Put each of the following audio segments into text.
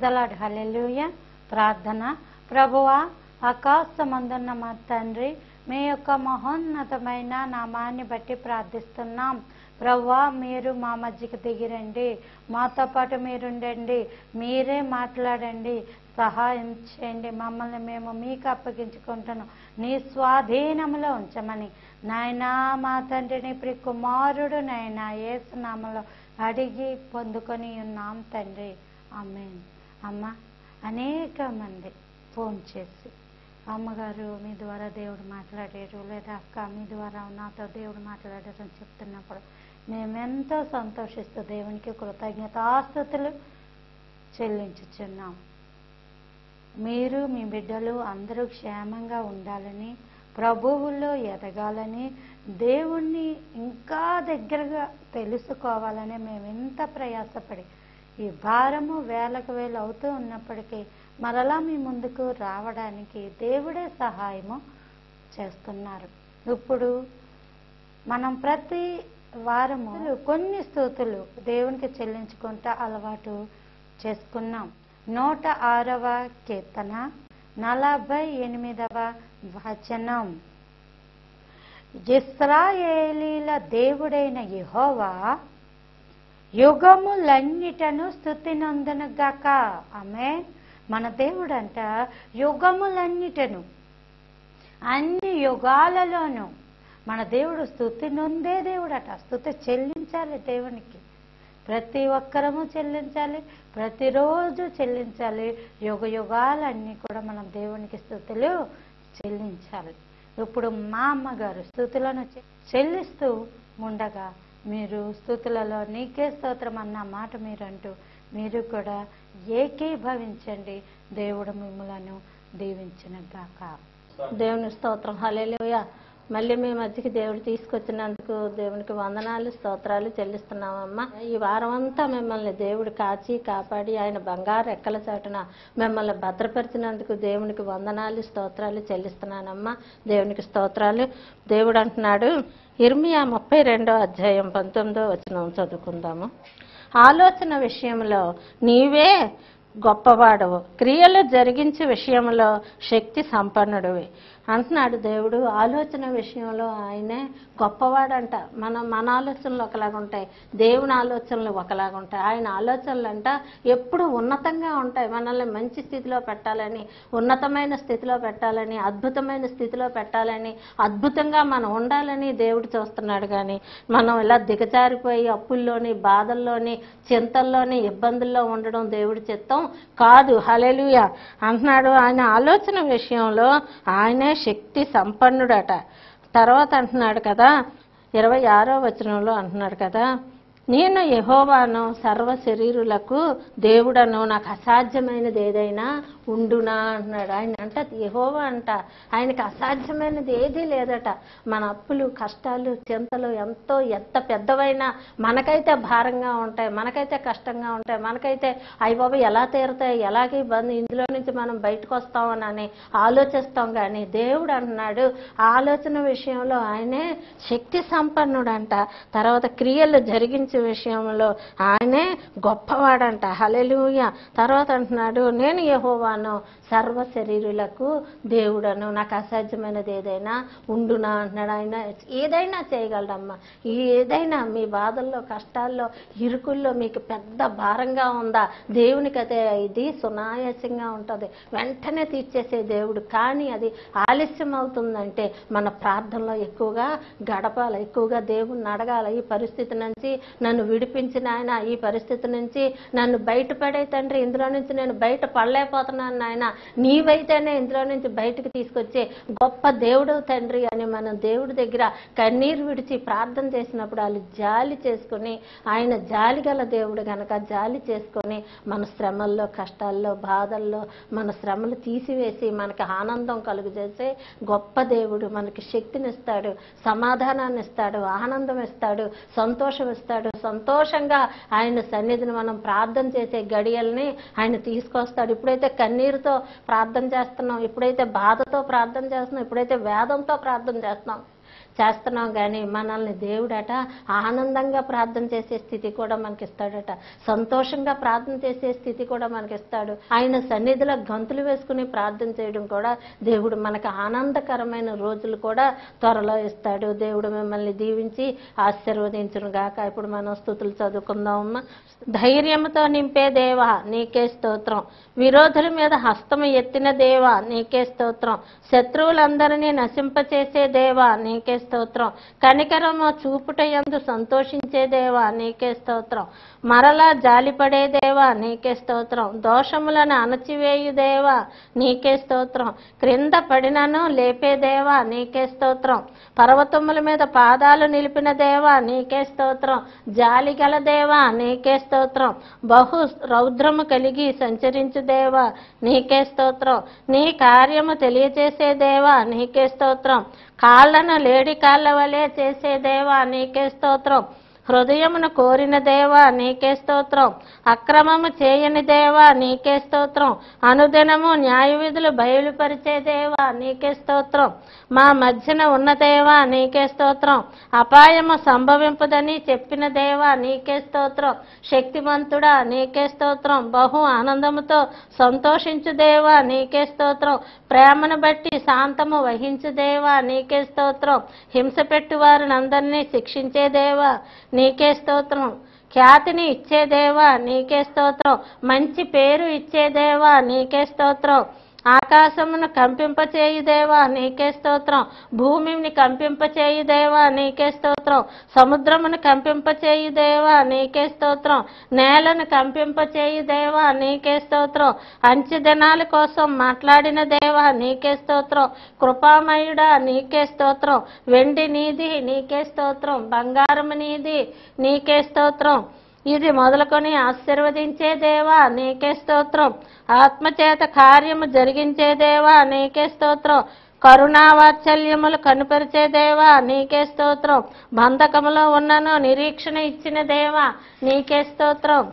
The lord. హల్లెలూయా. ప్రార్థన. ప్రభువా, ఆకాశమందున్న మా తండ్రి, మీ యొక్క మహోన్నతమైన నామాన్ని బట్టి ప్రార్థిస్తున్నాం. ప్రభువా, మీరు మా మధ్యకి దిగిరండి, మాతో పాటు మీరుండండి, మీరే మాట్లాడండి, సహాయం చేయండి. మమ్మల్ని మేము మీకు అప్పగించుకుంటున్నాం, నీ స్వాధీనంలో ఉంచమని నాయనా మా తండ్రిని ప్రియ కుమారుడు నాయనా యేసు నామములో అడిగి పొందుకొని ఉన్నాం తండ్రి. ఆమేన్. అమ్మ, అనేక మంది ఫోన్ చేసి అమ్మగారు మీ ద్వారా దేవుడు మాట్లాడారు, లేదా అక్క మీ ద్వారా నాతో దేవుడు మాట్లాడారు అని చెప్తున్నప్పుడు మేమెంతో సంతోషిస్తూ దేవునికి కృతజ్ఞతాస్తుతులు చెల్లించుచున్నాం. మీరు మీ బిడ్డలు అందరూ క్షేమంగా ఉండాలని, ప్రభువుల్లో ఎదగాలని, దేవుణ్ణి ఇంకా దగ్గరగా తెలుసుకోవాలని మేము ఎంత ప్రయాసపడి ఈ భారము వేలకు వేలు అవుతూ ఉన్నప్పటికీ మరలా మీ ముందుకు రావడానికి దేవుడే సహాయము చేస్తున్నారు. ఇప్పుడు మనం ప్రతి వారము కొన్ని స్తుతులు దేవునికి చెల్లించుకుంటా అలవాటు చేసుకున్నాం. 106వ కీర్తన 48వ వచనం. ఇశ్రాయేలీల దేవుడైన యెహోవా యుగములన్నిటను స్తుతినందునుగాక. ఆమేన్. మన దేవుడంట యుగములన్నిటను, అన్ని యుగాలలోనూ మన దేవుడు స్తుతి నొందే దేవుడట. స్తుతి చెల్లించాలి దేవునికి, ప్రతి ఒక్కరము చెల్లించాలి, ప్రతిరోజు చెల్లించాలి. యుగ యుగాలన్నీ కూడా మనం దేవునికి స్తుతులు చెల్లించాలి. ఇప్పుడు మా అమ్మగారు స్తుతులను చెల్లిస్తూ ఉండగా మీరు స్తుతులలో నీకే స్తోత్రం అన్న మాట మీరంటూ మీరు కూడా ఏకీభవించండి. దేవుడు మిమ్మలను దీవించునుగాక. దేవుని స్తోత్రం. హల్లెలూయా. మళ్ళీ మీ మధ్యకి దేవుడు తీసుకొచ్చినందుకు దేవునికి వందనాలు, స్తోత్రాలు చెల్లిస్తున్నామమ్మా. ఈ వారం అంతా మిమ్మల్ని దేవుడు కాచి కాపాడి ఆయన బంగారు రెక్కల చాటున మిమ్మల్ని భద్రపరిచినందుకు దేవునికి వందనాలు, స్తోత్రాలు చెల్లిస్తున్నానమ్మా. దేవునికి స్తోత్రాలు. దేవుడు అంటున్నాడు, ఇర్మియా 32వ అధ్యాయం 19వ వచనం చదువుకుందాము. ఆలోచన విషయంలో నీవే గొప్పవాడవు, క్రియలు జరిగించే విషయంలో శక్తి సంపన్నుడివి అంటున్నాడు దేవుడు. ఆలోచన విషయంలో ఆయనే గొప్పవాడంట. మన ఆలోచనలు ఒకలాగుంటాయి, దేవుని ఆలోచనలు ఒకలాగుంటాయి. ఆయన ఆలోచనలు అంట ఎప్పుడు ఉన్నతంగా ఉంటాయి. మనల్ని మంచి స్థితిలో పెట్టాలని, ఉన్నతమైన స్థితిలో పెట్టాలని, అద్భుతమైన స్థితిలో పెట్టాలని, అద్భుతంగా మనం ఉండాలని దేవుడు చూస్తున్నాడు. కానీ మనం ఇలా దిగజారిపోయి అప్పుల్లోని, బాధల్లోని, చింతల్లోని, ఇబ్బందుల్లో ఉండడం దేవుడి చిత్తం కాదు. హల్లెలూయా అంటున్నాడు. ఆయన ఆలోచన విషయంలో ఆయనే శక్తి సంపన్నుడట. తర్వాత అంటున్నాడు కదా, 26వ వచనంలో అంటున్నాడు కదా, నేను యెహోవాను సర్వ శరీరులకు దేవుడను, నాకు అసాధ్యమైనది ఏదైనా ఉండునా అంటున్నాడు. ఆయన అంట యెహోవా అంట, ఆయనకి అసాధ్యమైనది ఏదీ లేదట. మన అప్పులు, కష్టాలు, చింతలు ఎంత పెద్దవైనా మనకైతే భారంగా ఉంటాయి, మనకైతే కష్టంగా ఉంటాయి, మనకైతే అయ్య బాబు ఎలా తీరుతాయి, ఎలాగే ఇబ్బంది, ఇందులో నుంచి మనం బయటకు వస్తామని ఆలోచిస్తాం. కానీ దేవుడు అంటున్నాడు ఆలోచన విషయంలో ఆయనే శక్తి సంపన్నుడంట. తర్వాత క్రియలు జరిగించే విషయంలో ఆయనే గొప్పవాడంట. హల్లెలూయా. తర్వాత అంటున్నాడు, నేను యెహోవాను సర్వ శరీరులకు దేవుడను, నాకు అసాధ్యమైనది ఏదైనా ఉండునా అంటున్నాడు. ఆయన ఏదైనా చేయగలడమ్మా. ఏదైనా మీ బాధల్లో, కష్టాల్లో, ఇరుకుల్లో మీకు పెద్ద భారంగా ఉందా, దేవునికి అదే ఇది సునాయాసంగా ఉంటుంది, వెంటనే తీర్చేసే దేవుడు. కానీ అది ఆలస్యం అవుతుందంటే మన ప్రార్థనలో ఎక్కువగా గడపాలి, ఎక్కువగా దేవుణ్ణి అడగాలి. ఈ పరిస్థితి నుంచి నన్ను విడిపించిన ఆయన, ఈ పరిస్థితి నుంచి నన్ను బయటపడే తండ్రి, ఇందులో నుంచి నేను బయట పడలేకపోతున్నాను నాయన, నీవైతేనే ఇందులో నుంచి బయటకు తీసుకొచ్చే గొప్ప దేవుడు తండ్రి అని మనం దేవుడి దగ్గర కన్నీరు విడిచి ప్రార్థన చేసినప్పుడు వాళ్ళు జాలి చేసుకుని, ఆయన జాలి గల దేవుడు కనుక జాలి చేసుకొని మన శ్రమల్లో, కష్టాల్లో, బాధల్లో మన శ్రమలు తీసివేసి మనకి ఆనందం కలుగజేసే గొప్ప దేవుడు. మనకి శక్తినిస్తాడు, సమాధానాన్ని ఇస్తాడు, ఆనందం ఇస్తాడు, సంతోషం ఇస్తాడు. సంతోషంగా ఆయన సన్నిధిని మనం ప్రార్థన చేసే గడియల్ని ఆయన తీసుకొస్తాడు. ఇప్పుడైతే కన్నీరుతో ప్రార్థన చేస్తున్నాం, ఎప్పుడైతే బాధతో ప్రార్థన చేస్తున్నాం, ఎప్పుడైతే వేదంతో ప్రార్థన చేస్తున్నాం, చేస్తున్నాం, కానీ మనల్ని దేవుడట ఆనందంగా ప్రార్థన చేసే స్థితి కూడా మనకిస్తాడట, సంతోషంగా ప్రార్థన చేసే స్థితి కూడా మనకిస్తాడు. ఆయన సన్నిధిలో గంతులు వేసుకుని ప్రార్థన చేయడం కూడా దేవుడు మనకు ఆనందకరమైన రోజులు కూడా త్వరలో ఇస్తాడు. దేవుడు మిమ్మల్ని దీవించి ఆశీర్వదించును గాక. ఇప్పుడు మనం స్తుతులు చదువుకుందామమ్మా. ధైర్యంతో నింపే దేవా నీకే స్తోత్రం, విరోధుల మీద హస్తము ఎత్తిన దేవా నీకే స్తోత్రం, శత్రువులందరినీ నశింపచేసే దేవా నీకే స్తోత్రం, కనికరము చూపుట యందు సంతోషించే దేవా నీకే స్తోత్రం, మరలా జాలిపడే దేవా నీకే స్తోత్రం, దోషములను అణచివేయు దేవా నీకే స్తోత్రం, క్రింద పడినను లేపే దేవా నీకే స్తోత్రం, పర్వతముల మీద పాదాలు నిలిపిన దేవా నీకే స్తోత్రం, జాలి గల దేవా నీకే స్తోత్రం, బహు రౌద్రము కలిగి సంచరించు దేవా నీకే స్తోత్రం, నీ కార్యము తెలియచేసే దేవా నీకే స్తోత్రం, కాళ్ళను లేడి కాళ్ళ వలె చేసే దేవా నీకే స్తోత్రం, హృదయమును కోరిన దేవా నీకే స్తోత్రం, అక్రమము చేయని దేవా నీకే స్తోత్రం, అనుదినము న్యాయ విధులు బయలుపరిచే దేవా నీకే స్తోత్రం, మా మధ్యన ఉన్న దేవా నీకే స్తోత్రం, అపాయము సంభవింపదని చెప్పిన దేవా నీకే స్తోత్రం, శక్తిమంతుడా నీకే స్తోత్రం, బహు ఆనందముతో సంతోషించు దేవా నీకే స్తోత్రం, ప్రేమను బట్టి శాంతము వహించు దేవా నీకే స్తోత్రం, హింస పెట్టు వారిని అందరినీ శిక్షించే దేవా నీకే స్తోత్రం, ఖ్యాతిని ఇచ్చే దేవా నీకే స్తోత్రం, మంచి పేరు ఇచ్చే దేవా నీకే స్తోత్రం, ఆకాశమును కంపింపచేయు దేవా నీకే స్తోత్రం, భూమిని కంపింపచేయు దేవా నీకే స్తోత్రం, సముద్రమును కంపింపచేయు దేవా నీకే స్తోత్రం, నేలను కంపింపచేయు దేవా నీకే స్తోత్రం, అంచె దినాల కోసం మాట్లాడిన దేవా నీకే స్తోత్రం, కృపామయుడా నీకే స్తోత్రం, వెండి నీది నీకే స్తోత్రం, బంగారము నీది నీకే స్తోత్రం, ఇది మొదలుకొని ఆశీర్వదించే దేవా నీకే స్తోత్రం, ఆత్మచేత కార్యము జరిగించే దేవా నీకే స్తోత్రం, కరుణావాత్సల్యములు కనుపరిచే దేవా నీకే స్తోత్రం, బంధకములో ఉన్నను నిరీక్షణ ఇచ్చిన దేవా నీకే స్తోత్రం,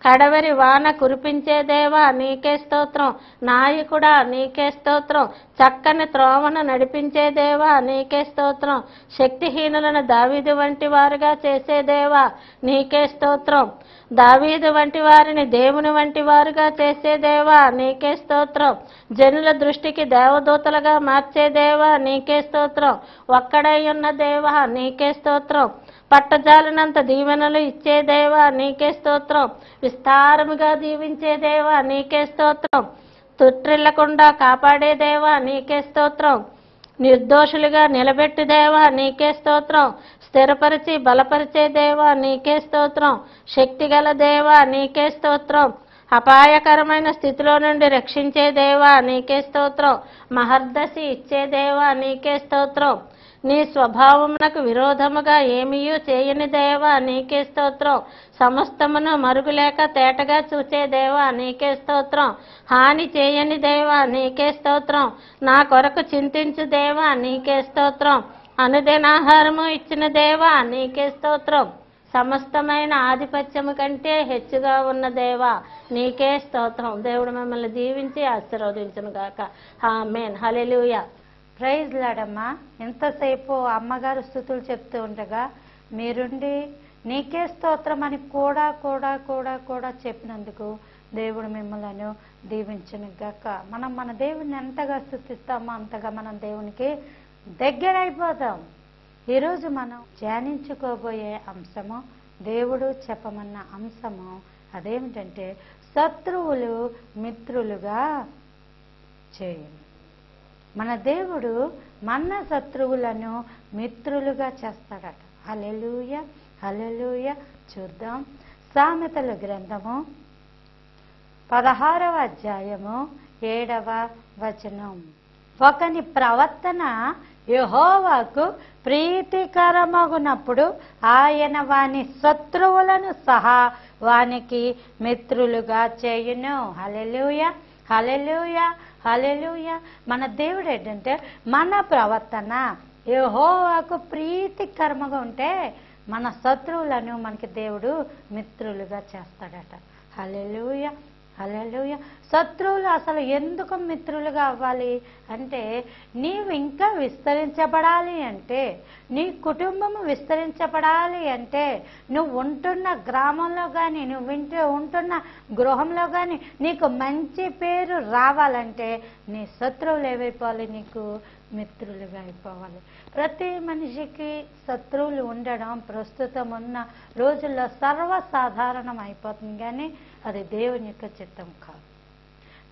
కడవరి వాన కురిపించే దేవా నీకే స్తోత్రం, నాయకుడా నీకే స్తోత్రం, చక్కని త్రోవను నడిపించే దేవా నీకే స్తోత్రం, శక్తిహీనులను దావీదు వంటి వారుగా చేసే దేవా నీకే స్తోత్రం, దావీదు వంటి వారిని దేవుని వంటి వారుగా చేసే దేవా నీకే స్తోత్రం, జనుల దృష్టికి దేవదూతలుగా మార్చే దేవా నీకే స్తోత్రం, ఒక్కడై ఉన్న దేవా నీకే స్తోత్రం, పట్టజాలనంత దీవెనలు ఇచ్చే దేవా నీకే స్తోత్రం, విస్తారముగా దీవించే దేవా నీకే స్తోత్రం, తుట్రిల్లకుండా కాపాడే దేవా నీకే స్తోత్రం, నిర్దోషులుగా నిలబెట్టి దేవా నీకే స్తోత్రం, స్థిరపరిచి బలపరిచే దేవా నీకే స్తోత్రం, శక్తిగల దేవా నీకే స్తోత్రం, అపాయకరమైన స్థితిలో నుండి రక్షించే దేవా నీకే స్తోత్రం, మహర్దశి ఇచ్చే దేవా నీకే స్తోత్రం, నీ స్వభావమునకు విరోధముగా ఏమీయూ చేయని దేవా నీకే స్తోత్రం, సమస్తమును మరుగులేక తేటగా చూచే దేవా నీకే స్తోత్రం, హాని చేయని దేవా నీకే స్తోత్రం, నా కొరకు చింతించు దేవా నీకే స్తోత్రం, అనుదినాహారము ఇచ్చిన దేవా నీకే స్తోత్రం, సమస్తమైన ఆధిపత్యము కంటే హెచ్చుగా ఉన్న దేవా నీకే స్తోత్రం. దేవుడు మిమ్మల్ని దీవించి ఆశీర్వదించును గాక. ఆమేన్. హల్లెలూయా. ప్రైజ్ లాడమ్మా. ఎంతసేపు అమ్మగారు స్థుతులు చెప్తూ ఉండగా మీరుండి నీకే స్తోత్రం అని కూడా కూడా కూడా కూడా చెప్పినందుకు దేవుడు మిమ్మల్ని దీవించును గాక. మనం మన దేవుని ఎంతగా స్తుతిస్తామో అంతగా మనం దేవునికి దగ్గర అయిపోతాం. ఈరోజు మనం ధ్యానించుకోబోయే అంశము, దేవుడు చెప్పమన్న అంశము అదేమిటంటే శత్రువులు మిత్రులుగా చేయండి. మన దేవుడు మన శత్రువులను మిత్రులుగా చేస్తాడట. హల్లెలూయా, హల్లెలూయా. చూద్దాం. సామెతల గ్రంథము 16వ అధ్యాయము 7వ వచనం. ఒకని ప్రవర్తన యెహోవాకు ప్రీతికరమగునప్పుడు ఆయన వాని శత్రువులను సహా వానికి మిత్రులుగా చేయును. హల్లెలూయా, హల్లెలూయా, హల్లెలూయా. మన దేవుడు ఏంటంటే మన ప్రవర్తన యెహోవాకు ప్రీతికరముగా ఉంటే మన శత్రువులను మనకి దేవుడు మిత్రులుగా చేస్తాడట. హల్లెలూయా, హల్లెలూయా. శత్రువులు అసలు ఎందుకు మిత్రులుగా అవ్వాలి అంటే, నీవు ఇంకా విస్తరించబడాలి అంటే, నీ కుటుంబము విస్తరించబడాలి అంటే, నువ్వు ఉంటున్న గ్రామంలో కానీ, నువ్వు ఉంటున్న గృహంలో కానీ నీకు మంచి పేరు రావాలంటే, నీ శత్రువులు ఏమైపోవాలి? నీకు మిత్రులుగా అయిపోవాలి. ప్రతి మనిషికి శత్రువులు ఉండడం ప్రస్తుతం ఉన్న రోజుల్లో సర్వసాధారణం అయిపోతుంది, కానీ అది దేవుని యొక్క చిత్తం కాదు.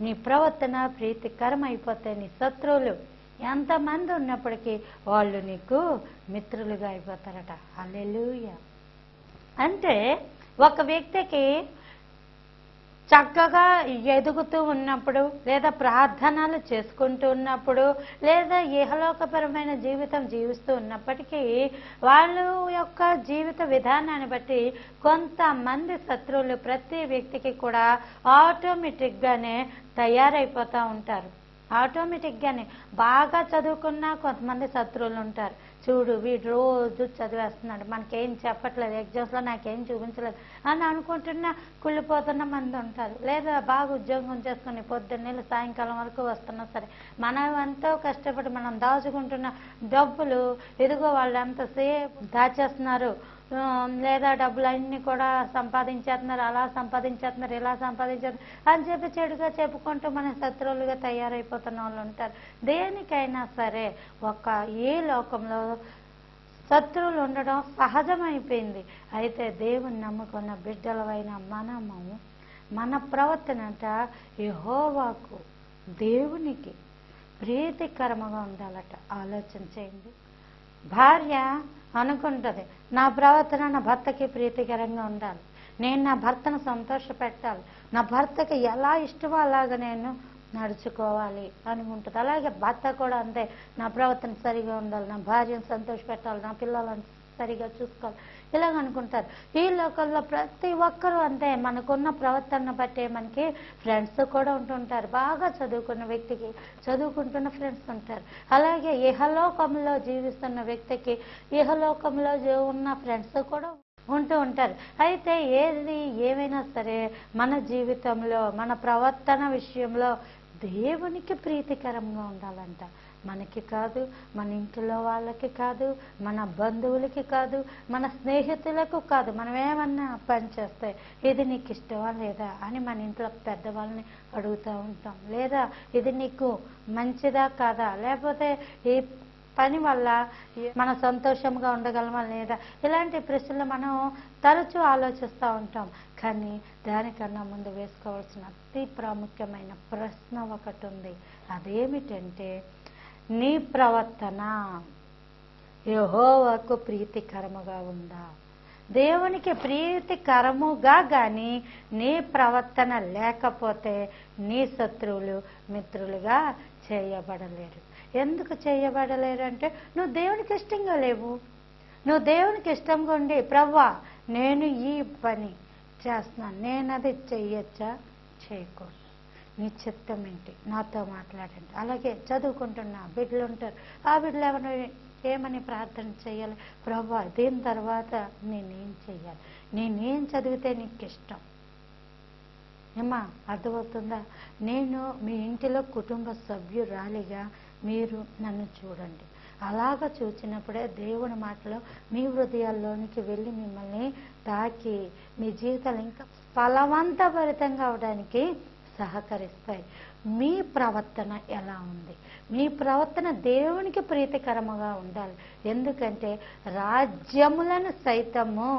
నీ ప్రవర్తన ప్రీతికరం అయిపోతే నీ శత్రువులు ఎంతమంది ఉన్నప్పటికీ వాళ్ళు నీకు మిత్రులుగా అయిపోతారట. హల్లెలూయా. అంటే ఒక వ్యక్తికి చక్కగా ఎదుగుతూ ఉన్నప్పుడు, లేదా ప్రార్థనలు చేసుకుంటూ ఉన్నప్పుడు, లేదా ఇహలోకపరమైన జీవితం జీవిస్తూ ఉన్నప్పటికీ వాళ్ళ యొక్క జీవిత విధానాన్ని బట్టి కొంతమంది శత్రువులు ప్రతి వ్యక్తికి కూడా ఆటోమేటిక్గానే తయారైపోతూ ఉంటారు. ఆటోమేటిక్గానే బాగా చదువుకున్న కొంతమంది శత్రువులు ఉంటారు. చూడు వీడు రోజు చదివేస్తున్నాడు, మనకేం చెప్పట్లేదు, ఎగ్జామ్స్లో నాకేం చూపించలేదు అని అనుకుంటున్నా కుళ్ళిపోతున్న మంది ఉంటారు. లేదా బాగా ఉద్యోగం చేసుకుని పొద్దున్నేళ్ళు సాయంకాలం వరకు వస్తున్నా సరే, మనం ఎంతో కష్టపడి మనం దాచుకుంటున్న డబ్బులు ఎదుగో వాళ్ళు ఎంతసేపు దాచేస్తున్నారు, లేదా డబ్బులు అన్నీ కూడా సంపాదించేస్తున్నారు, అలా సంపాదించేస్తున్నారు, ఇలా సంపాదించేస్తున్నారు అని చెప్పి చెడుగా చెప్పుకుంటూ మన శత్రువులుగా తయారైపోతున్న వాళ్ళు ఉంటారు. దేనికైనా సరే ఈ లోకంలో శత్రువులు ఉండడం సహజమైపోయింది. అయితే దేవుని నమ్ముకున్న బిడ్డలమైన మనము మన ప్రవర్తనంట యెహోవాకు దేవునికి ప్రీతికరముగా ఉండాలట. ఆలోచన చేయండి. భార్య అనుకుంటుంది, నా ప్రవర్తన నా భర్తకి ప్రీతికరంగా ఉండాలి, నేను నా భర్తను సంతోషపెట్టాలి, నా భర్తకి ఎలా ఇష్టమో అలాగా నేను నడుచుకోవాలి అనుకుంటుంది. అలాగే భర్త కూడా అంతే, నా ప్రవర్తన సరిగా ఉండాలి, నా భార్యను సంతోషపెట్టాలి, నా పిల్లలను సరిగా చూసుకోవాలి, ఇలాగ అనుకుంటారు. ఈ లోకల్లో ప్రతి ఒక్కరూ అంతే. మనకున్న ప్రవర్తన బట్టే మనకి ఫ్రెండ్స్ కూడా ఉంటుంటారు. బాగా చదువుకున్న వ్యక్తికి చదువుకుంటున్న ఫ్రెండ్స్ ఉంటారు. అలాగే ఇహలోకంలో జీవిస్తున్న వ్యక్తికి ఇహలోకంలో ఉన్న ఫ్రెండ్స్ కూడా ఉంటూ ఉంటారు. అయితే ఏమైనా సరే మన జీవితంలో మన ప్రవర్తన విషయంలో దేవునికి ప్రీతికరంగా ఉండాలంట. మనకి కాదు, మన ఇంట్లో వాళ్ళకి కాదు, మన బంధువులకి కాదు, మన స్నేహితులకు కాదు. మనం ఏమన్నా పని చేస్తే ఇది నీకు ఇష్టమా లేదా అని మన ఇంట్లో పెద్దవాళ్ళని అడుగుతూ ఉంటాం. లేదా ఇది నీకు మంచిదా కాదా, లేకపోతే ఈ పని వల్ల మనం సంతోషంగా ఉండగలమా లేదా, ఇలాంటి ప్రశ్నలు మనం తరచూ ఆలోచిస్తూ ఉంటాం. కానీ దానికన్నా ముందు వేసుకోవాల్సిన అతి ప్రాముఖ్యమైన ప్రశ్న ఒకటి ఉంది. అదేమిటంటే, నీ ప్రవర్తన యెహోవాకు ప్రీతికరముగా ఉందా? దేవునికి ప్రీతికరముగా కానీ నీ ప్రవర్తన లేకపోతే నీ శత్రువులు మిత్రులుగా చేయబడలేరు. ఎందుకు చేయబడలేరు అంటే, నువ్వు దేవునికి ఇష్టంగా లేవు. నువ్వు దేవునికి ఇష్టంగా ఉండి, ప్రభువా నేను ఈ పని చేస్తున్నాను, నేను అది చెయ్యొచ్చా, చేయకూడదు, నీ చిత్తం ఏంటి, నాతో మాట్లాడండి. అలాగే చదువుకుంటున్న బిడ్డలు ఉంటారు. ఆ బిడ్డలు ఏమని ప్రార్థన చేయాలి? ప్రభువా దీని తర్వాత నేనేం చెయ్యాలి, నేనేం చదివితే నీకు ఇష్టం? ఏమా అర్థమవుతుందా? నేను మీ ఇంటిలో కుటుంబ సభ్యురాలిగా మీరు నన్ను చూడండి. అలాగ చూసినప్పుడే దేవుని మాటలో మీ హృదయాల్లోనికి వెళ్ళి మిమ్మల్ని తాకి మీ జీవితాలు ఇంకా ఫలవంతభరితంగా అవడానికి సహకరిస్తాయి. మీ ప్రవర్తన ఎలా ఉంది? మీ ప్రవర్తన దేవునికి ప్రీతికరముగా ఉండాలి. ఎందుకంటే రాజ్యములను సైతము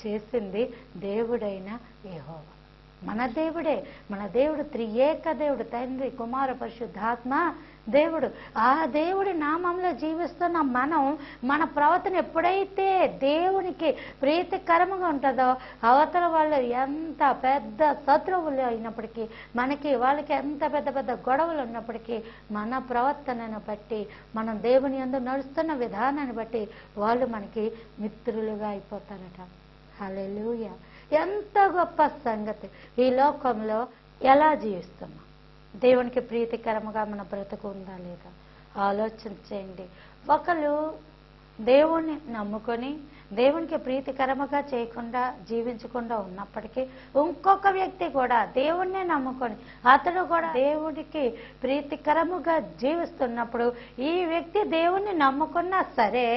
చేసింది దేవుడైన యెహోవా. మన దేవుడే. మన దేవుడు త్రియేక దేవుడు, తండ్రి కుమార పరిశుద్ధాత్మ దేవుడు. ఆ దేవుడి నామంలో జీవిస్తున్న మనం మన ప్రవర్తన ఎప్పుడైతే దేవునికి ప్రీతికరముగా ఉంటుందో, అవతల వాళ్ళు ఎంత పెద్ద శత్రువులు అయినప్పటికీ, మనకి వాళ్ళకి ఎంత పెద్ద పెద్ద గొడవలు ఉన్నప్పటికీ, మన ప్రవర్తనను బట్టి, మనం దేవుని యందు నడుస్తున్న విధానాన్ని బట్టి వాళ్ళు మనకి మిత్రులుగా అయిపోతారట. హల్లెలూయా. ఎంత గొప్ప సంగతి! ఈ లోకంలో ఎలా జీవిస్తున్నాం? దేవునికి ప్రీతికరముగా మన బ్రతుకు ఉందా లేదా ఆలోచన చేయండి. ఒకళ్ళు దేవుణ్ణి నమ్ముకొని దేవునికి ప్రీతికరముగా చేయకుండా జీవించకుండా ఉన్నప్పటికీ ఇంకొక వ్యక్తి కూడా దేవుణ్ణి నమ్ముకొని అతడు కూడా దేవుడికి ప్రీతికరముగా జీవిస్తున్నప్పుడు ఈ వ్యక్తి దేవుణ్ణి నమ్ముకున్నా సరే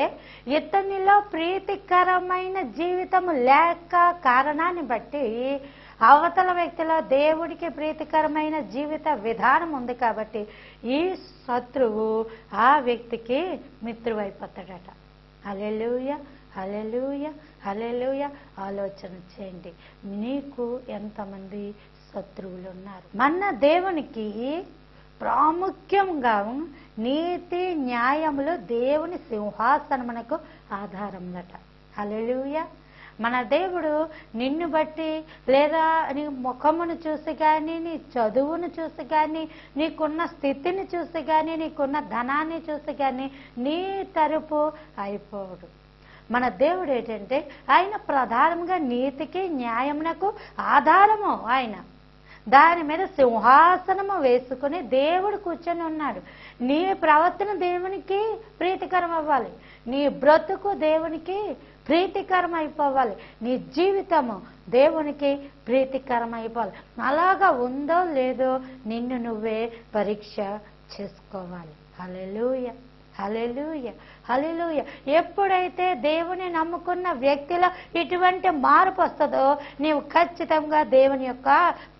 ఇతనిలో ప్రీతికరమైన జీవితము లేక కారణాన్ని బట్టి అవతల వ్యక్తిలో దేవుడికి ప్రీతికరమైన జీవిత విధానం ఉంది కాబట్టి ఈ శత్రువు ఆ వ్యక్తికి మిత్రువైపోతాడట. హల్లెలూయా, హల్లెలూయా, హల్లెలూయా. ఆలోచన చేయండి, నీకు ఎంతమంది శత్రువులు ఉన్నారు? మన దేవునికి ప్రాముఖ్యంగా నీతి న్యాయములు దేవుని సింహాసనమునకు ఆధారములట. హల్లెలూయా. మన దేవుడు నిన్ను బట్టి లేదా నీ ముఖమును చూసి కానీ, నీ చదువును చూసి కానీ, నీకున్న స్థితిని చూసి కానీ, నీకున్న ధనాన్ని చూసి కానీ నీ తరపు అయిపోడు. మన దేవుడు ఏంటంటే ఆయన ప్రధానంగా నీతికి న్యాయమునకు ఆధారము. ఆయన దాని మీద సింహాసనము వేసుకుని దేవుడు కూర్చొని ఉన్నాడు. నీ ప్రవర్తన దేవునికి ప్రీతికరం అవ్వాలి, నీ బ్రతుకు దేవునికి ప్రీతికరం అయిపోవాలి, నీ జీవితము దేవునికి ప్రీతికరం అయిపోవాలి. అలాగా ఉందో లేదో నిన్ను నువ్వే పరీక్ష చేసుకోవాలి. హల్లెలూయా, హల్లెలూయా, హల్లెలూయా. ఎప్పుడైతే దేవుని నమ్ముకున్న వ్యక్తిలో ఇటువంటి మార్పు వస్తుందో నీవు ఖచ్చితంగా దేవుని యొక్క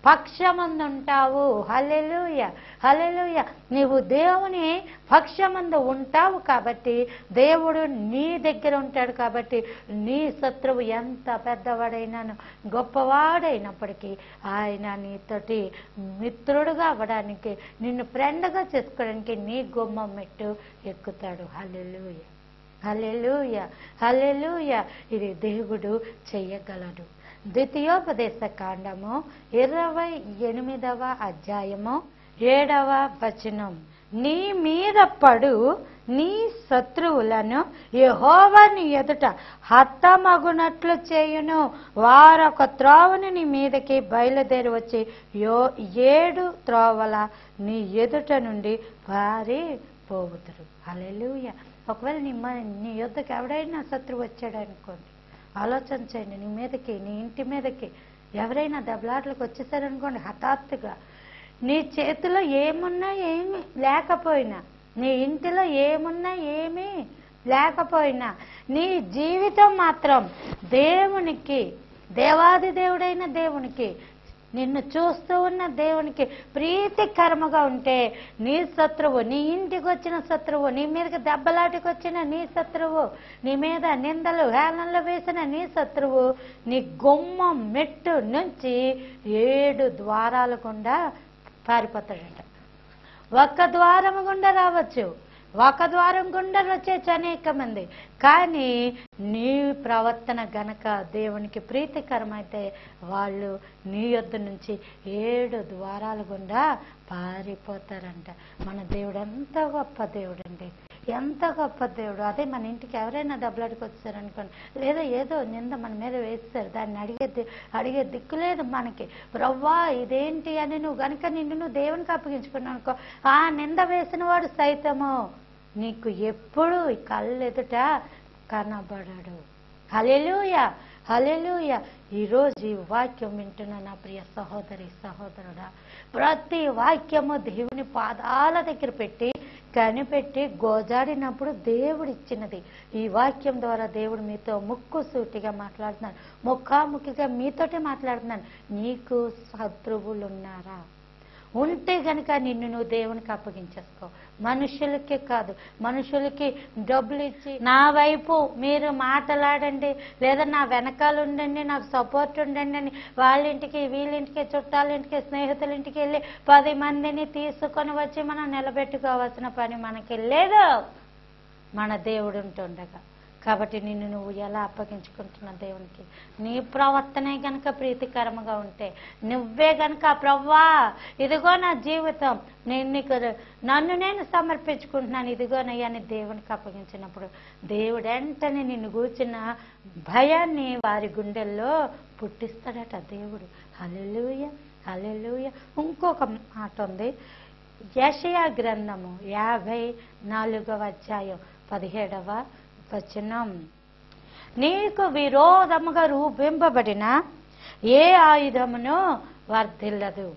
పక్షమందు ఉంటావు. హల్లెలూయా, హల్లెలూయా. నీవు దేవుని పక్షమందు ఉంటావు కాబట్టి దేవుడు నీ దగ్గర ఉంటాడు కాబట్టి నీ శత్రువు ఎంత పెద్దవాడైనాను గొప్పవాడైనప్పటికీ ఆయన నీతోటి మిత్రుడుగా అవ్వడానికి, నిన్ను ఫ్రెండ్గా చేసుకోవడానికి నీ గుమ్మం మెట్టు ఎక్కుతాడు. హల్లెలూయా, హల్లెలూయా, హల్లెలూయా. ఇది దేవుడు చెయ్యగలడు. ద్వితీయోపదేశ కాండము 28వ అధ్యాయము 7వ వచనం. నీ మీద పడు నీ శత్రువులను యెహోవాని ఎదుట హతమగునట్లు చేయును. వారొక త్రోవను నీ మీదకి బయలుదేరి వచ్చి 7 త్రోవల నీ ఎదుట నుండి పారిపోవుదురు. హల్లెలూయా. ఒకవేళ నీ యొద్దకు ఎవడైనా శత్రువు వచ్చాడు అనుకోండి, ఆలోచన చేయండి. నీ మీదకి, నీ ఇంటి మీదకి ఎవరైనా దెబ్బలాట్లకు వచ్చేసారనుకోండి, హఠాత్తుగా నీ చేతిలో ఏమున్నా ఏమి లేకపోయినా, నీ ఇంటిలో ఏమున్నా ఏమీ లేకపోయినా, నీ జీవితం మాత్రం దేవునికి, దేవాది దేవుడైన దేవునికి, నిన్ను చూస్తూ ఉన్న దేవునికి ప్రీతికరముగా ఉంటే నీ శత్రువు, నీ ఇంటికి వచ్చిన శత్రువు, నీ మీదకి దెబ్బలాటికి వచ్చిన నీ శత్రువు, నీ మీద నిందలు హేళనలు వేసిన నీ శత్రువు నీ గుమ్మం మెట్టు నుంచి 7 ద్వారాల గుండా పారిపోతాడట. ఒక్క ద్వారం గుండా రావచ్చు, ఒక ద్వారం గుండా వచ్చేచ్చు అనేక మంది. కానీ నీ ప్రవర్తన గనక దేవునికి ప్రీతికరమైతే వాళ్ళు నీ యొద్ద నుంచి 7 ద్వారాల గుండా పారిపోతారంట. మన దేవుడు ఎంత గొప్ప దేవుడు అండి, ఎంత గొప్ప దేవుడు. అదే మన ఇంటికి ఎవరైనా దెబ్బలాడికి వచ్చారనుకోండి, లేదా ఏదో నింద మన మీద వేస్తారు, దాన్ని అడిగే దిక్కు లేదు మనకి. ప్రవ్వా ఇదేంటి అని నువ్వు గనక నువ్వు దేవునికి అప్పగించుకున్నావు అనుకో, ఆ నింద వేసిన వాడు సైతము నీకు ఎప్పుడు కళ్ళెదుట కనబడడు. హల్లెలూయా, హల్లెలూయా. ఈరోజు ఈ వాక్యం వింటున్న నా ప్రియ సహోదరి సహోదరుడా, ప్రతి వాక్యము దేవుని పాదాల దగ్గర పెట్టి కనిపెట్టి గోజాడినప్పుడు దేవుడు ఇచ్చినది. ఈ వాక్యం ద్వారా దేవుడు మీతో ముక్కుసూటిగా మాట్లాడుతున్నాడు, ముఖాముఖిగా మీతోటే మాట్లాడుతున్నాను. నీకు శత్రువులున్నారా? ఉంటే గనక నిన్ను నువ్వు దేవునికి అప్పగించేసుకో. మనుషులకే కాదు, మనుషులకి డబ్బులు ఇచ్చి నా వైపు మీరు మాట్లాడండి, లేదా నా వెనకాల ఉండండి, నాకు సపోర్ట్ ఉండండి అని వాళ్ళింటికి వీళ్ళింటికి చుట్టాలింటికి స్నేహితులింటికి వెళ్ళి 10 మందిని తీసుకొని వచ్చి మనం నిలబెట్టుకోవాల్సిన పని మనకి లేదు, మన దేవుడు ఉంటుండగా. కాబట్టి నిన్ను నువ్వు ఎలా అప్పగించుకుంటున్న దేవునికి, నీ ప్రవర్తనే గనక ప్రీతికరముగా ఉంటే, నువ్వే గనక ప్రవ్వా ఇదిగో నా జీవితం, నన్ను నేను సమర్పించుకుంటున్నాను, ఇదిగోనయ్యా అని దేవునికి అప్పగించినప్పుడు దేవుడు వెంటనే నిన్ను కూర్చున్న భయాన్ని వారి గుండెల్లో పుట్టిస్తాడట దేవుడు. హల్లెలూయా, హల్లెలూయా. ఇంకొక మాట ఉంది, యెషయా గ్రంథము 54వ అధ్యాయం 17వ వచనం. నీకు విరోధముగా రూపింపబడిన ఏ ఆయుధమును వర్ధిల్లదు.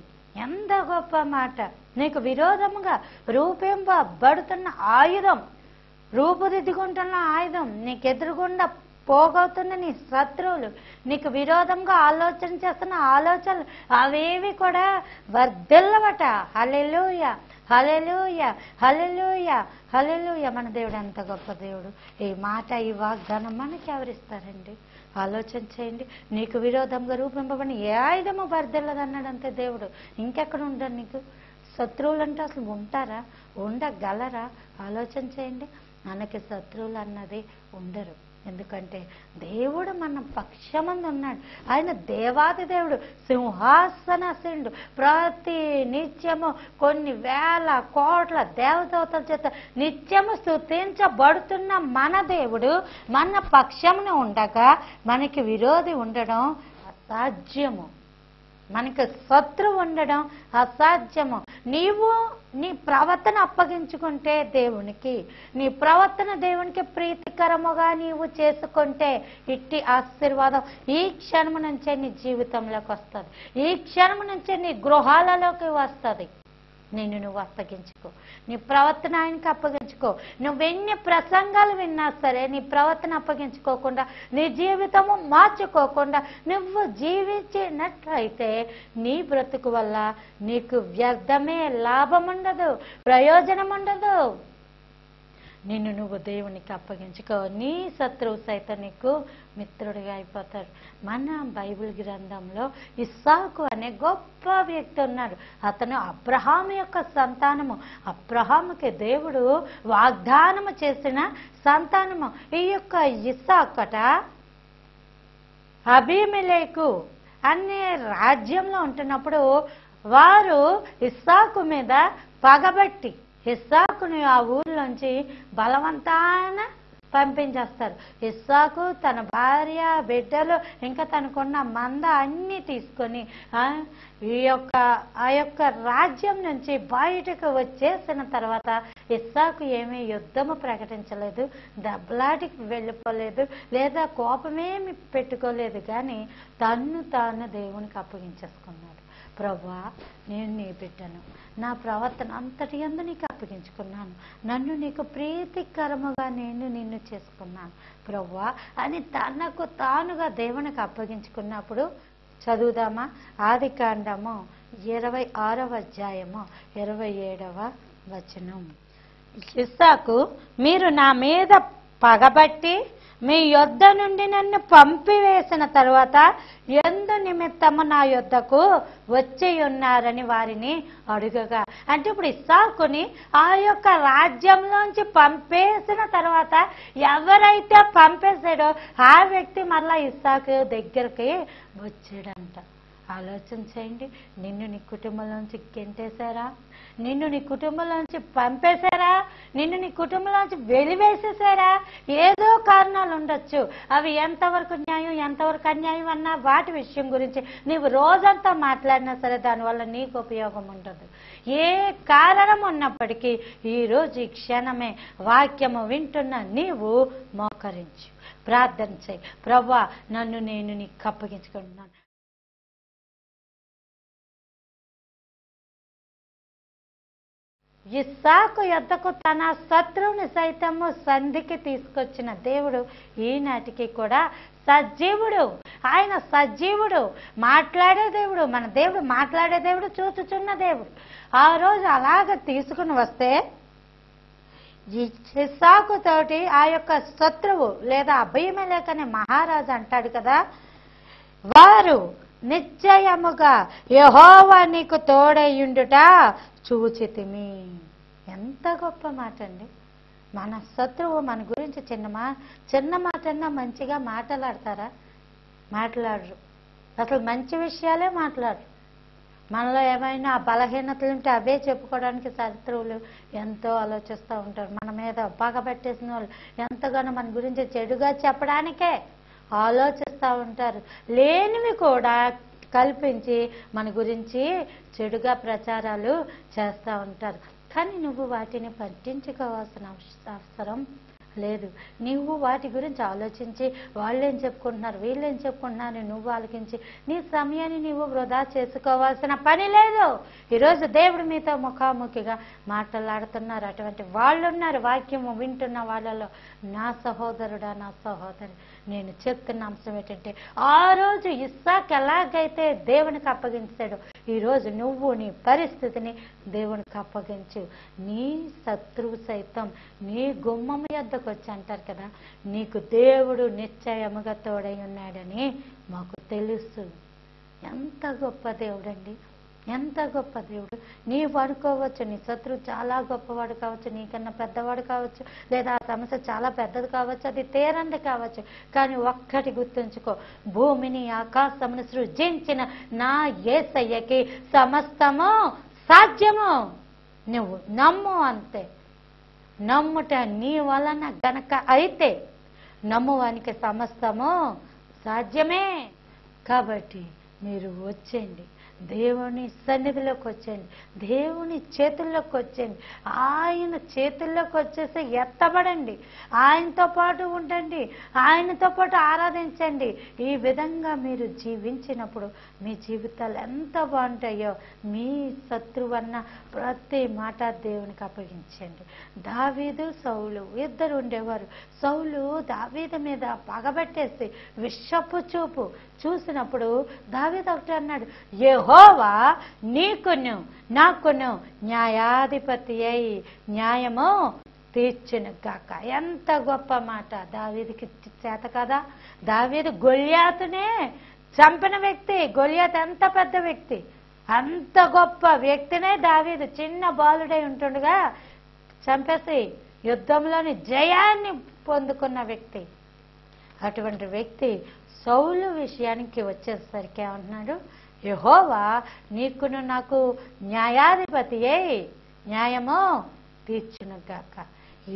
ఎంత గొప్ప మాట. నీకు విరోధముగా రూపింపబడుతున్న ఆయుధం, రూపుదిద్దుకుంటున్న ఆయుధం, నీకు ఎదురుగుండా పోగవుతున్న నీ శత్రువులు, నీకు విరోధంగా ఆలోచన చేస్తున్న ఆలోచనలు, అవేవి కూడా వర్ధిల్లవట. హల్లెలూయా, హల్లెలూయా, హల్లెలూయా, హల్లెలూయా. మన దేవుడు ఎంత గొప్ప దేవుడు. ఈ మాట, ఈ వాగ్దానం మనకి ఎవరిస్తారండి? ఆలోచన చేయండి. నీకు విరోధంగా రూపింపబడిన ఏ ఆయుధము వర్ధిల్లదు అన్నాడంతే దేవుడు. ఇంకెక్కడ ఉండరు నీకు శత్రువులు? అంటే అసలు ఉంటారా? ఉండగలరా? ఆలోచన చేయండి. మనకి శత్రువులు అన్నది ఉండరు. ఎందుకంటే దేవుడు మన పక్షమందు ఉన్నాడు. ఆయన దేవాది దేవుడు, సింహాసనాసీనుడు. ప్రతి నిత్యము కొన్ని వేల కోట్ల దేవదూతల చేత నిత్యము స్తుతించబడుతున్న మన దేవుడు మన పక్షమున ఉండగా మనకి విరోధి ఉండడం అసాధ్యము. మనకి శత్రువు ఉండడం అసాధ్యము. నీవు నీ ప్రవర్తన అప్పగించుకుంటే దేవునికి, నీ ప్రవర్తన దేవునికి ప్రీతికరముగా నీవు చేసుకుంటే ఇట్టి ఆశీర్వాదం ఈ క్షణము నుంచే నీ జీవితంలోకి వస్తుంది. ఈ క్షణము నుంచే నీ గృహాలలోకి వస్తుంది. నిన్ను నువ్వు అప్పగించుకో, నీ ప్రవర్తన ఆయనకి అప్పగించుకో. నువ్వెన్ని ప్రసంగాలు విన్నా సరే నీ ప్రవర్తన అప్పగించుకోకుండా, నీ జీవితము మార్చుకోకుండా నువ్వు జీవించినట్లయితే నీ బ్రతుకు వల్ల నీకు వ్యర్థమే, లాభం ఉండదు, ప్రయోజనం ఉండదు. నిన్ను నువ్వు దేవునికి అప్పగించుకో. నీ శత్రువు సైతం నీకు మిత్రుడిగా అయిపోతాడు. మన బైబిల్ గ్రంథంలో ఇస్సాకు అనే గొప్ప వ్యక్తి ఉన్నాడు. అతను అబ్రహాము యొక్క సంతానము. అబ్రహాముకి దేవుడు వాగ్దానము చేసిన సంతానము. ఈ యొక్క ఇస్సాకట అబీమెలెకు అనే రాజ్యంలో ఉంటున్నప్పుడు వారు ఇస్సాకు మీద పగబట్టి ఇస్సాకుని ఆ ఊర్లోంచి బలవంతాన పంపించేస్తారు. ఇస్సాకు తన భార్య, బిడ్డలు, ఇంకా తనకున్న మంద అన్నీ తీసుకొని ఆ యొక్క రాజ్యం నుంచి బయటకు వచ్చేసిన తర్వాత ఇస్సాకు ఏమీ యుద్ధము ప్రకటించలేదు, దెబ్బలాటికి వెళ్ళిపోలేదు, లేదా కోపమేమి పెట్టుకోలేదు. కానీ తాను దేవునికి అప్పగించేసుకున్నాడు. ప్రభువా, నేను నీ బిడ్డను, నా ప్రవర్తన అంతటి యందు నీకు అప్పగించుకున్నాను, నన్ను నీకు ప్రీతికరముగా నేను నిన్ను చేసుకున్నాను ప్రభువా అని తనకు తానుగా దేవునికి అప్పగించుకున్నప్పుడు చదువుదామా? ఆదికాండము 26వ అధ్యాయము 27వ వచనం. ఇస్సాకు, మీరు నా మీద పగబట్టి మీ యొద్ద నుండి నన్ను పంపివేసిన తరువాత ఎందు నిమిత్తము నా యొద్దకు వచ్చి ఉన్నారని వారిని అడుగగా, అంటే ఇప్పుడు ఇస్సాకుని ఆ యొక్క రాజ్యంలోంచి పంపేసిన తర్వాత ఎవరైతే పంపేశాడో ఆ వ్యక్తి మరలా ఇస్సాకు దగ్గరికి వచ్చాడంట. ఆలోచన చేయండి. నిన్ను నీ కుటుంబంలోంచి గెంటేశారా? నిన్ను నీ కుటుంబంలోంచి పంపేశారా? నిన్ను నీ కుటుంబంలోంచి వెలివేసేశారా? ఏదో కారణాలు ఉండొచ్చు. అవి ఎంతవరకు న్యాయం, ఎంతవరకు అన్యాయం అన్న వాటి విషయం గురించి నీవు రోజంతా మాట్లాడినా సరే దానివల్ల నీకు ఉపయోగం ఉండదు. ఏ కారణం ఉన్నప్పటికీ ఈరోజు ఈ క్షణమే వాక్యము వింటున్న నీవు మోకరించు, ప్రార్థన చేయి. ప్రభువా, నన్ను నేను నీకు అప్పగించుకుంటున్నాను. ఇస్సాకు యొద్దకు తన శత్రువుని సైతము సంధికి తీసుకొచ్చిన దేవుడు ఈనాటికి కూడా సజీవుడు. ఆయన సజీవుడు, మాట్లాడే దేవుడు. మన దేవుడు మాట్లాడే దేవుడు, చూచుచున్న దేవుడు. ఆ రోజు అలాగ తీసుకుని వస్తే ఇస్సాకు తోటి ఆ యొక్క శత్రువు లేదా అబీమెలెకు అనే మహారాజు అంటాడు కదా, వారు నిశ్చయముగా యెహోవా నీకు తోడయ్యుండుట చూచితిమి. ఎంత గొప్ప మాట అండి. మన శత్రువు మన గురించి చిన్న మాట అన్నా మంచిగా మాట్లాడతారా? మాట్లాడరు. అసలు మంచి విషయాలే మాట్లాడరు. మనలో ఏమైనా బలహీనతలు ఉంటే అవే చెప్పుకోవడానికి శత్రువులు ఎంతో ఆలోచిస్తూ ఉంటారు. మన మీద పగబట్టేసిన వాళ్ళు ఎంతగానో మన గురించి చెడుగా చెప్పడానికే ఆలోచిస్తూ ఉంటారు. లేనివి కూడా కల్పించి మన గురించి చెడుగా ప్రచారాలు చేస్తూ ఉంటారు. కానీ నువ్వు వాటిని పట్టించుకోవాల్సిన అవసరం లేదు. నువ్వు వాటి గురించి ఆలోచించి వాళ్ళేం చెప్పుకుంటున్నారు వీళ్ళేం చెప్పుకుంటున్నారు నువ్వు ఆలోచించి నీ సమయాన్ని నువ్వు వృధా చేసుకోవాల్సిన పని లేదు. ఈరోజు దేవుడు మీతో ముఖాముఖిగా మాట్లాడుతున్నారు. అటువంటి వాళ్ళు ఉన్నారు వాక్యము వింటున్న వాళ్ళలో. నా సహోదరుడా, నా సహోదరు, నేను చెప్తున్న అంశం ఏంటంటే, ఆ రోజు ఇస్సాకు ఎలాగైతే దేవునికి అప్పగించాడు, ఈరోజు నువ్వు నీ పరిస్థితిని దేవునికి అప్పగించు. నీ శత్రువు సైతం నీ గుమ్మం యొద్దకు వచ్చి అంటారు కదా, నీకు దేవుడు నిశ్చయముగా తోడై ఉన్నాడని మాకు తెలుసు. ఎంత గొప్ప దేవుడండి, ఎంత గొప్ప దేవుడు. నీవు అనుకోవచ్చు నీ శత్రువు చాలా గొప్పవాడు కావచ్చు, నీకన్నా పెద్దవాడు కావచ్చు, లేదా ఆ సమస్య చాలా పెద్దది కావచ్చు, అది తీరంది కావచ్చు. కానీ ఒక్కటి గుర్తుంచుకో, భూమిని ఆకాశమును సృజించిన నా యేసయ్యకి సమస్తము సాధ్యము. నువ్వు నమ్ము, అంతే. నమ్ముట నీ వలన గనక అయితే నమ్మువానికి సమస్తము సాధ్యమే. కాబట్టి మీరు వచ్చేయండి, దేవుని సన్నిధిలోకి వచ్చేయండి, దేవుని చేతుల్లోకి వచ్చేయండి. ఆయన చేతుల్లోకి వచ్చేసి ఎత్తబడండి, ఆయనతో పాటు ఉండండి, ఆయనతో పాటు ఆరాధించండి. ఈ విధంగా మీరు జీవించినప్పుడు మీ జీవితాలు ఎంత బాగుంటాయో. మీ శత్రువన్న ప్రతి మాట దేవునికి అప్పగించండి. దావీదు సౌలు ఇద్దరు ఉండేవారు. సౌలు దావీదు మీద పగబెట్టేసి విషపు చూపు చూసినప్పుడు దావీదు ఒకటి అన్నాడు, యెహోవా నీకును నాకును న్యాయాధిపతి అయి న్యాయము తీర్చును గాక. ఎంత గొప్ప మాట. దావీదుకి చేత కదా. దావీదు గొల్యాతునే చంపిన వ్యక్తి. గొల్యాతు ఎంత పెద్ద వ్యక్తి, అంత గొప్ప వ్యక్తినే దావీదు చిన్న బాలుడై ఉంటుండగా చంపేసి యుద్ధంలోని జయాన్ని పొందుకున్న వ్యక్తి. అటువంటి వ్యక్తి సౌలు విషయానికి వచ్చేసరికి ఏమంటున్నాడు, యెహోవా నీకును నాకు న్యాయాధిపతి అయి న్యాయము తీర్చును గాక.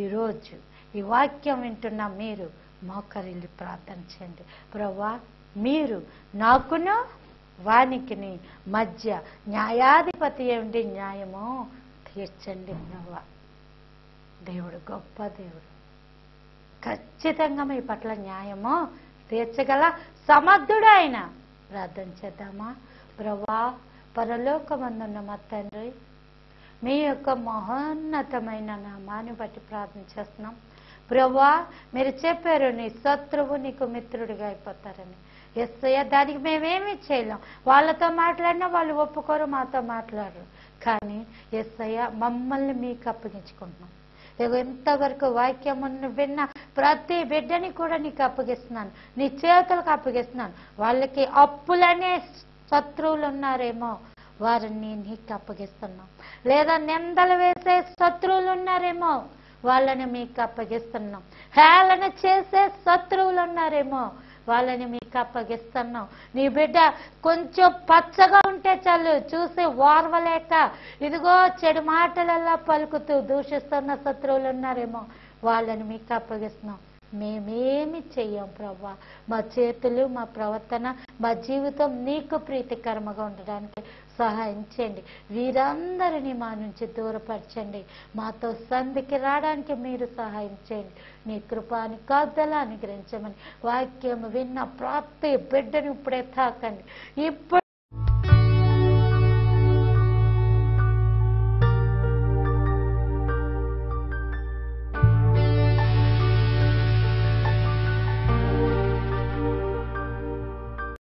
ఈరోజు ఈ వాక్యం వింటున్న మీరు మోకరిల్లి ప్రార్థన చేయండి. ప్రభువా, మీరు నాకును వానికిని మధ్య న్యాయాధిపతి ఉండి న్యాయము తీర్చండి. ప్రభువా, దేవుడు గొప్ప దేవుడు. ఖచ్చితంగా మీ పట్ల న్యాయము తీర్చగల సమర్థుడు ఆయన. ప్రార్థన చేద్దామా? ప్రభువా, పరలోకమందున్న మా తండ్రి, మీ యొక్క మహోన్నతమైన నామాన్ని బట్టి ప్రార్థన చేస్తున్నాం. ప్రభువా, మీరు చెప్పారు నీ శత్రువు నీకు మిత్రుడిగా అయిపోతారని. యేసయ్య, దానికి మేమేమీ చేయలేం. వాళ్ళతో మాట్లాడినా వాళ్ళు ఒప్పుకోరు, మాతో మాట్లాడరు. కానీ యేసయ్య, మమ్మల్ని మీకు అప్పగించుకుంటున్నాం. ఎంతవరకు వాక్యమును విన్న ప్రతి బిడ్డని కూడా నీకు అప్పగిస్తున్నాను, నీ చేతులకు అప్పగిస్తున్నాను. వాళ్ళకి అప్పులనే శత్రువులు ఉన్నారేమో, వారిని నీకు అప్పగిస్తున్నాం. లేదా నిందలు వేసే శత్రువులు ఉన్నారేమో, వాళ్ళని మీకు అప్పగిస్తున్నాం. హేళన చేసే శత్రువులు ఉన్నారేమో, వాళ్ళని మీకు అప్పగిస్తున్నాం. నీ బిడ్డ కొంచెం పచ్చగా ఉంటే చాలు, చూసి ఓర్వలేక ఇదిగో చెడు మాటలల్లా పలుకుతూ దూషిస్తున్న శత్రువులు ఉన్నారేమో, వాళ్ళని మీకు అప్పగిస్తున్నాం. మేమేమి చెయ్యం ప్రభా. మా చేతులు, మా ప్రవర్తన, మా జీవితం నీకు ప్రీతికరముగా ఉండడానికి సహాయం చేయండి. వీరందరినీ మా నుంచి దూరపరచండి. మాతో సంధికి రావడానికి మీరు సహాయం చేయండి. నీ కృపాని కాదల అనుగ్రహించమని వాక్యం విన్న ప్రతి బిడ్డను ఇప్పుడే తాకండి. ఇప్పుడు